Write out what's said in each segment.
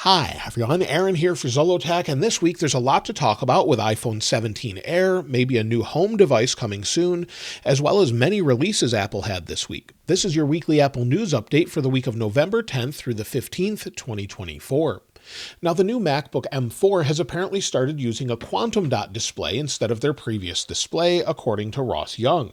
Hi everyone, Aaron here for Zollotech, and this week there's a lot to talk about with iPhone 17 Air, maybe a new home device coming soon, as well as many releases Apple had this week. This is your weekly Apple News update for the week of November 10th through the 15th, 2024. Now, the new MacBook M4 has apparently started using a quantum dot display instead of their previous display, according to Ross Young.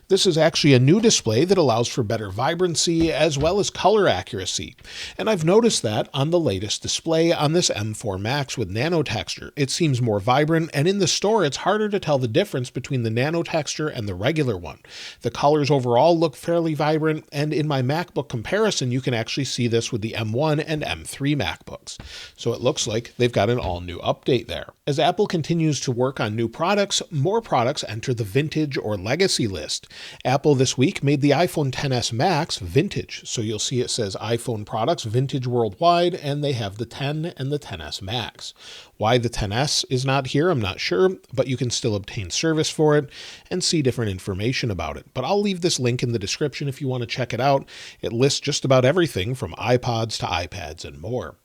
This is actually a new display that allows for better vibrancy as well as color accuracy. And I've noticed that on the latest display on this M4 Max with nano texture. It seems more vibrant, and in the store it's harder to tell the difference between the nano texture and the regular one. The colors overall look fairly vibrant, and in my MacBook comparison you can actually see this with the M1 and M3 MacBooks. So it looks like they've got an all-new update there. As Apple continues to work on new products, more products enter the vintage or legacy list. Apple this week made the iPhone XS Max vintage, so you'll see it says iPhone products vintage worldwide, and they have the 10 and the XS Max. Why the XS is not here, I'm not sure, but you can still obtain service for it and see different information about it. But I'll leave this link in the description if you want to check it out. It lists just about everything from iPods to iPads and more.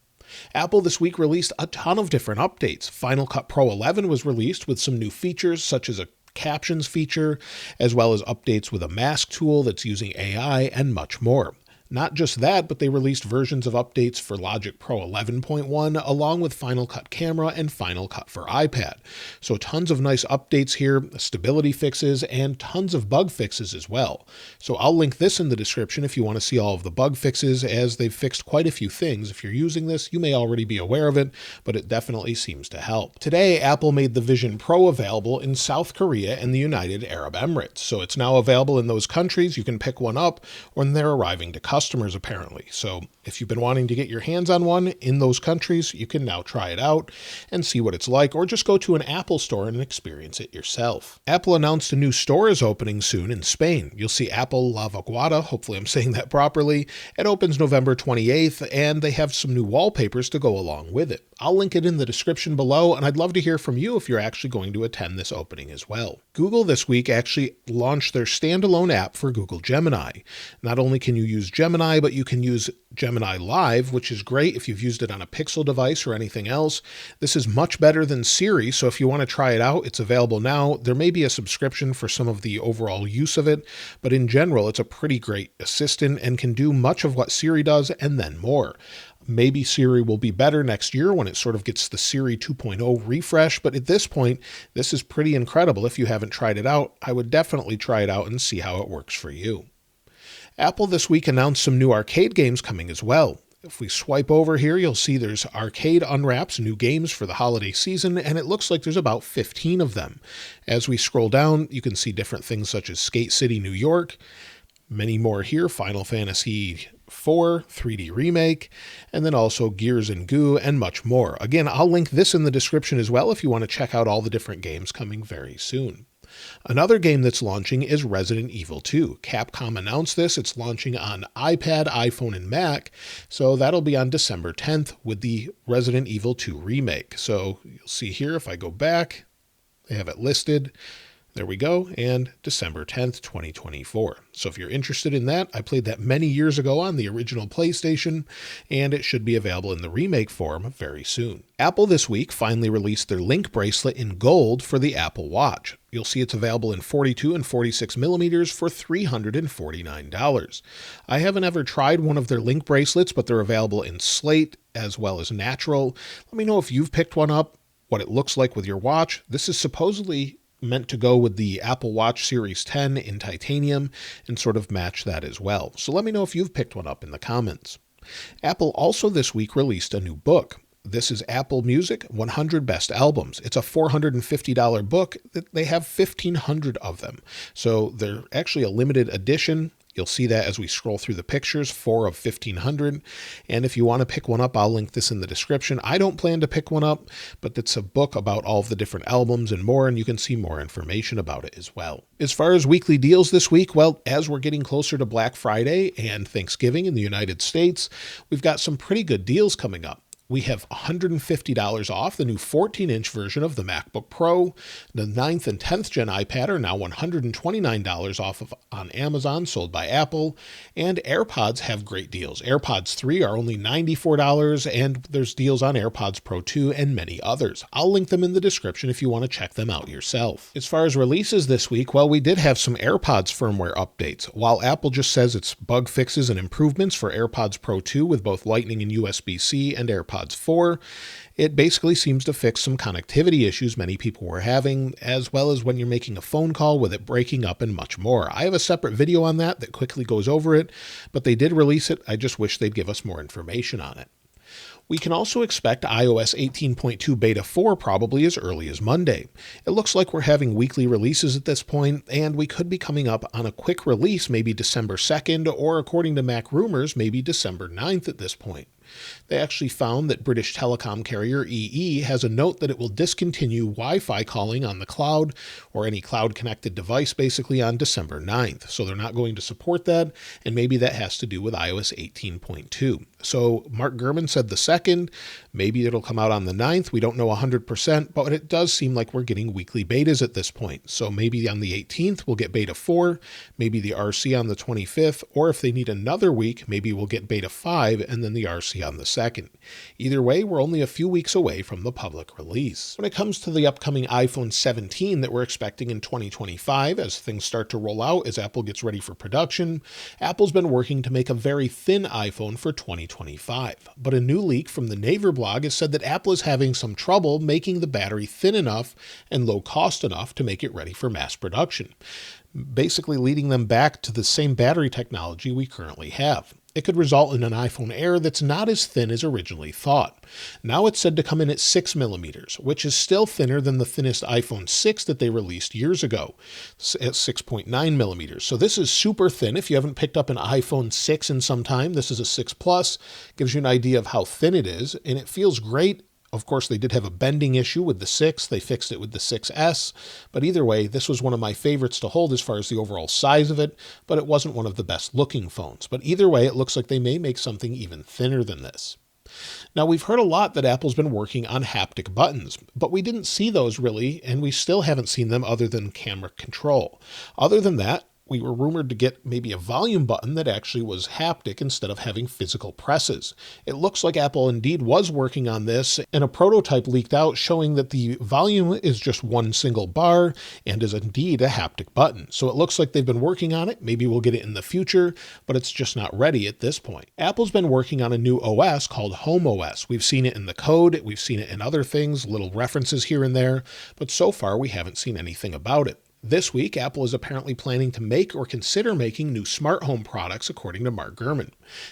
Apple this week released a ton of different updates. Final Cut Pro 11 was released with some new features such as a captions feature, as well as updates with a mask tool that's using AI and much more. Not just that, but they released versions of updates for Logic Pro 11.1 along with Final Cut Camera and Final Cut for iPad. So tons of nice updates here, stability fixes, and tons of bug fixes as well. So I'll link this in the description if you want to see all of the bug fixes, as they've fixed quite a few things. If you're using this, you may already be aware of it, but it definitely seems to help. Today, Apple made the Vision Pro available in South Korea and the United Arab Emirates. So it's now available in those countries. You can pick one up when they're arriving to customers apparently. So if you've been wanting to get your hands on one in those countries, you can now try it out and see what it's like, or just go to an Apple store and experience it yourself. Apple announced a new store is opening soon in Spain. You'll see Apple La Vaguada, hopefully I'm saying that properly. It opens November 28th, and they have some new wallpapers to go along with it. I'll link it in the description below, and I'd love to hear from you if you're actually going to attend this opening as well. Google this week actually launched their standalone app for Google Gemini. Not only can you use Gemini, but you can use Gemini Live, which is great if you've used it on a Pixel device or anything else. This is much better than Siri, so if you want to try it out, it's available now. There may be a subscription for some of the overall use of it, but in general, it's a pretty great assistant and can do much of what Siri does and then more. Maybe Siri will be better next year when it sort of gets the Siri 2.0 refresh, but at this point, this is pretty incredible. If you haven't tried it out, I would definitely try it out and see how it works for you. Apple this week announced some new arcade games coming as well. If we swipe over here, you'll see there's Arcade Unwraps new games for the holiday season, and it looks like there's about 15 of them. As we scroll down, you can see different things such as Skate City, New York, many more here, Final Fantasy 4 3D Remake, and then also Gears and Goo, and much more. Again, I'll link this in the description as well if you want to check out all the different games coming very soon. Another game that's launching is Resident Evil 2. Capcom announced this. It's launching on iPad, iPhone, and Mac, so that'll be on December 10th with the Resident Evil 2 remake. So you'll see here, if I go back, they have it listed. There we go, and December 10th, 2024. So if you're interested in that, I played that many years ago on the original PlayStation, and it should be available in the remake form very soon. Apple this week finally released their Link bracelet in gold for the Apple Watch. You'll see it's available in 42 and 46 millimeters for $349. I haven't ever tried one of their Link bracelets, but they're available in slate as well as natural. Let me know if you've picked one up, what it looks like with your watch. This is supposedly meant to go with the Apple Watch Series 10 in titanium and sort of match that as well. So let me know if you've picked one up in the comments. Apple also this week released a new book. This is Apple Music 100 Best Albums. It's a $450 book that they have 1,500 of them. So they're actually a limited edition. You'll see that as we scroll through the pictures, 4 of 1,500. And if you want to pick one up, I'll link this in the description. I don't plan to pick one up, but it's a book about all of the different albums and more, and you can see more information about it as well. As far as weekly deals this week, well, as we're getting closer to Black Friday and Thanksgiving in the United States, we've got some pretty good deals coming up. We have $150 off the new 14-inch version of the MacBook Pro. The 9th and 10th gen iPad are now $129 off on Amazon, sold by Apple. And AirPods have great deals. AirPods 3 are only $94, and there's deals on AirPods Pro 2 and many others. I'll link them in the description if you want to check them out yourself. As far as releases this week, well, we did have some AirPods firmware updates. While Apple just says it's bug fixes and improvements for AirPods Pro 2 with both Lightning and USB-C and AirPods 4, it basically seems to fix some connectivity issues many people were having, as well as when you're making a phone call with it breaking up and much more. I have a separate video on that quickly goes over it, but they did release it. I just wish they'd give us more information on it. We can also expect iOS 18.2 Beta 4 probably as early as Monday. It looks like we're having weekly releases at this point, and we could be coming up on a quick release maybe December 2nd, or according to MacRumors, maybe December 9th at this point. They actually found that British telecom carrier EE has a note that it will discontinue Wi-Fi calling on the cloud, or any cloud-connected device basically, on December 9th. So they're not going to support that, and maybe that has to do with iOS 18.2. So Mark Gurman said the 2nd, maybe it'll come out on the 9th. We don't know 100%, but it does seem like we're getting weekly betas at this point. So maybe on the 18th, we'll get Beta 4, maybe the RC on the 25th, or if they need another week, maybe we'll get Beta 5 and then the RC on the 2nd. Either way, we're only a few weeks away from the public release. When it comes to the upcoming iPhone 17 that we're expecting in 2025, as things start to roll out, as Apple gets ready for production, Apple's been working to make a very thin iPhone for 2025. But a new leak from the Naver blog has said that Apple is having some trouble making the battery thin enough and low cost enough to make it ready for mass production, basically leading them back to the same battery technology we currently have. It could result in an iPhone Air that's not as thin as originally thought. Now it's said to come in at 6 millimeters, which is still thinner than the thinnest iPhone 6 that they released years ago, at 6.9 millimeters. So this is super thin. If you haven't picked up an iPhone 6 in some time, this is a 6 Plus. Gives you an idea of how thin it is, and it feels great. Of course, they did have a bending issue with the 6. They fixed it with the 6S. But either way, this was one of my favorites to hold as far as the overall size of it, but it wasn't one of the best looking phones. But either way, it looks like they may make something even thinner than this. Now, we've heard a lot that Apple's been working on haptic buttons, but we didn't see those really, and we still haven't seen them other than camera control. Other than that, we were rumored to get maybe a volume button that actually was haptic instead of having physical presses. It looks like Apple indeed was working on this, and a prototype leaked out showing that the volume is just one single bar and is indeed a haptic button. So it looks like they've been working on it. Maybe we'll get it in the future, but it's just not ready at this point. Apple's been working on a new OS called HomeOS. We've seen it in the code, we've seen it in other things, little references here and there, but so far we haven't seen anything about it. This week, Apple is apparently planning to make or consider making new smart home products, according to Mark Gurman.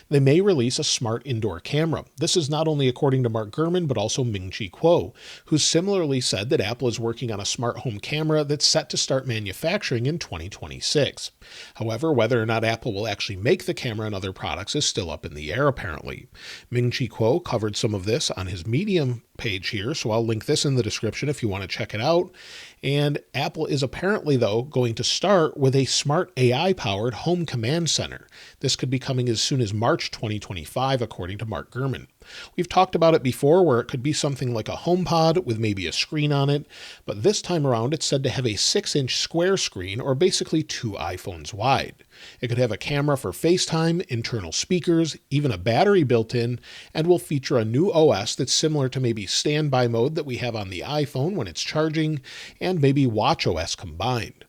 They may release a smart indoor camera. This is not only according to Mark Gurman, but also Ming Chi Kuo, who similarly said that Apple is working on a smart home camera that's set to start manufacturing in 2026. However, whether or not Apple will actually make the camera and other products is still up in the air, apparently. Ming Chi Kuo covered some of this on his Medium page here, so I'll link this in the description if you want to check it out. And Apple is apparently, though, going to start with a smart AI-powered home command center. This could be coming as soon as March 2025, according to Mark Gurman. We've talked about it before, where it could be something like a HomePod with maybe a screen on it, but this time around it's said to have a 6-inch square screen, or basically 2 iPhones wide. It could have a camera for FaceTime, internal speakers, even a battery built in, and will feature a new OS that's similar to maybe standby mode that we have on the iPhone when it's charging, and maybe watchOS combined.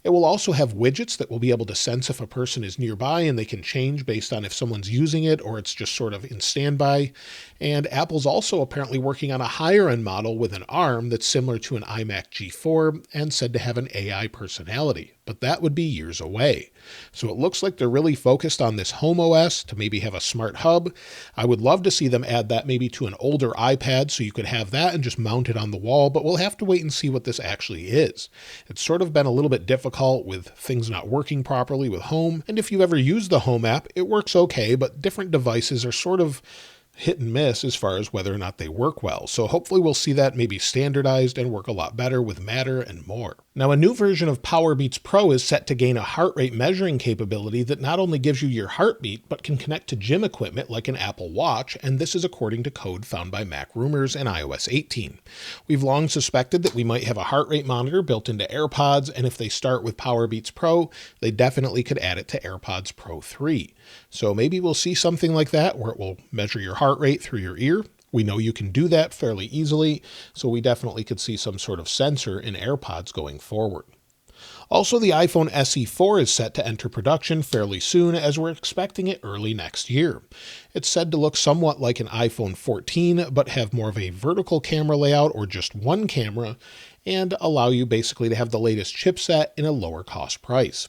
It will also have widgets that will be able to sense if a person is nearby, and they can change based on if someone's using it or it's just sort of in standby. And Apple's also apparently working on a higher end model with an ARM that's similar to an iMac G4 and said to have an AI personality, but that would be years away. So it looks like they're really focused on this HomeOS to maybe have a smart hub. I would love to see them add that maybe to an older iPad so you could have that and just mount it on the wall, but we'll have to wait and see what this actually is. It's sort of been a little bit difficult with things not working properly with Home, and if you've ever used the Home app, it works okay, but different devices are sort of hit and miss as far as whether or not they work well. So hopefully we'll see that maybe standardized and work a lot better with Matter and more. Now, a new version of Powerbeats Pro is set to gain a heart rate measuring capability that not only gives you your heartbeat, but can connect to gym equipment like an Apple Watch, and this is according to code found by MacRumors and iOS 18. We've long suspected that we might have a heart rate monitor built into AirPods, and if they start with Powerbeats Pro, they definitely could add it to AirPods Pro 3. So maybe we'll see something like that where it will measure your heart rate through your ear. We know you can do that fairly easily, so we definitely could see some sort of sensor in AirPods going forward. Also, the iPhone SE4 is set to enter production fairly soon, as we're expecting it early next year. It's said to look somewhat like an iPhone 14, but have more of a vertical camera layout or just one camera, and allow you basically to have the latest chipset in a lower cost price.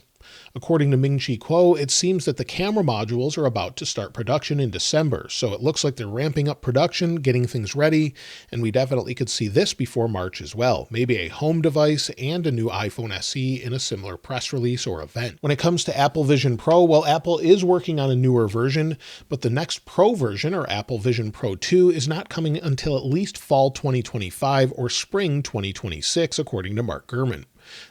According to Ming Chi Kuo, it seems that the camera modules are about to start production in December, so it looks like they're ramping up production, getting things ready, and we definitely could see this before March as well. Maybe a home device and a new iPhone SE in a similar press release or event. When it comes to Apple Vision Pro, well, Apple is working on a newer version, but the next Pro version, or Apple Vision Pro 2, is not coming until at least fall 2025 or spring 2026, according to Gurman.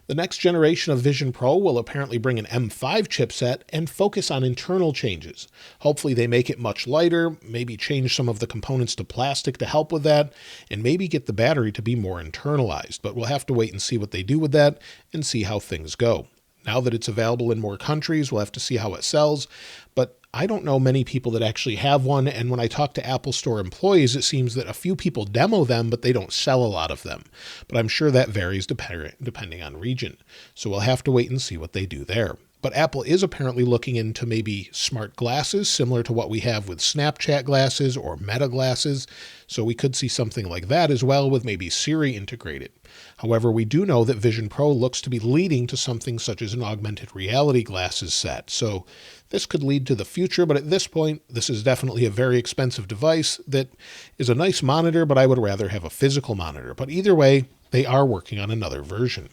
The next generation of Vision Pro will apparently bring an M5 chipset and focus on internal changes. Hopefully they make it much lighter, maybe change some of the components to plastic to help with that, and maybe get the battery to be more internalized. But we'll have to wait and see what they do with that and see how things go. Now that it's available in more countries, we'll have to see how it sells, but I don't know many people that actually have one, and when I talk to Apple Store employees, it seems that a few people demo them, but they don't sell a lot of them. But I'm sure that varies depending on region. So we'll have to wait and see what they do there. But Apple is apparently looking into maybe smart glasses, similar to what we have with Snapchat glasses or Meta glasses. So we could see something like that as well, with maybe Siri integrated. However, we do know that Vision Pro looks to be leading to something such as an augmented reality glasses set. So this could lead to the future, but at this point, this is definitely a very expensive device that is a nice monitor, but I would rather have a physical monitor. But either way, they are working on another version.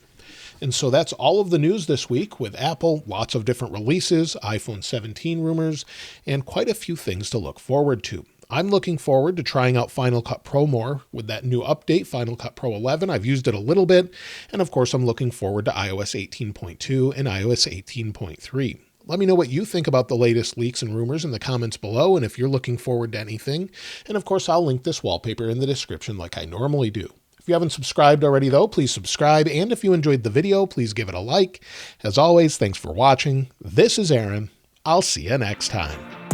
And so that's all of the news this week with Apple, lots of different releases, iPhone 17 rumors, and quite a few things to look forward to. I'm looking forward to trying out Final Cut Pro more with that new update, Final Cut Pro 11. I've used it a little bit, and of course I'm looking forward to iOS 18.2 and iOS 18.3. Let me know what you think about the latest leaks and rumors in the comments below, and if you're looking forward to anything. And of course, I'll link this wallpaper in the description like I normally do. If you haven't subscribed already, though, please subscribe. And if you enjoyed the video, please give it a like. As always, thanks for watching. This is Aaron. I'll see you next time.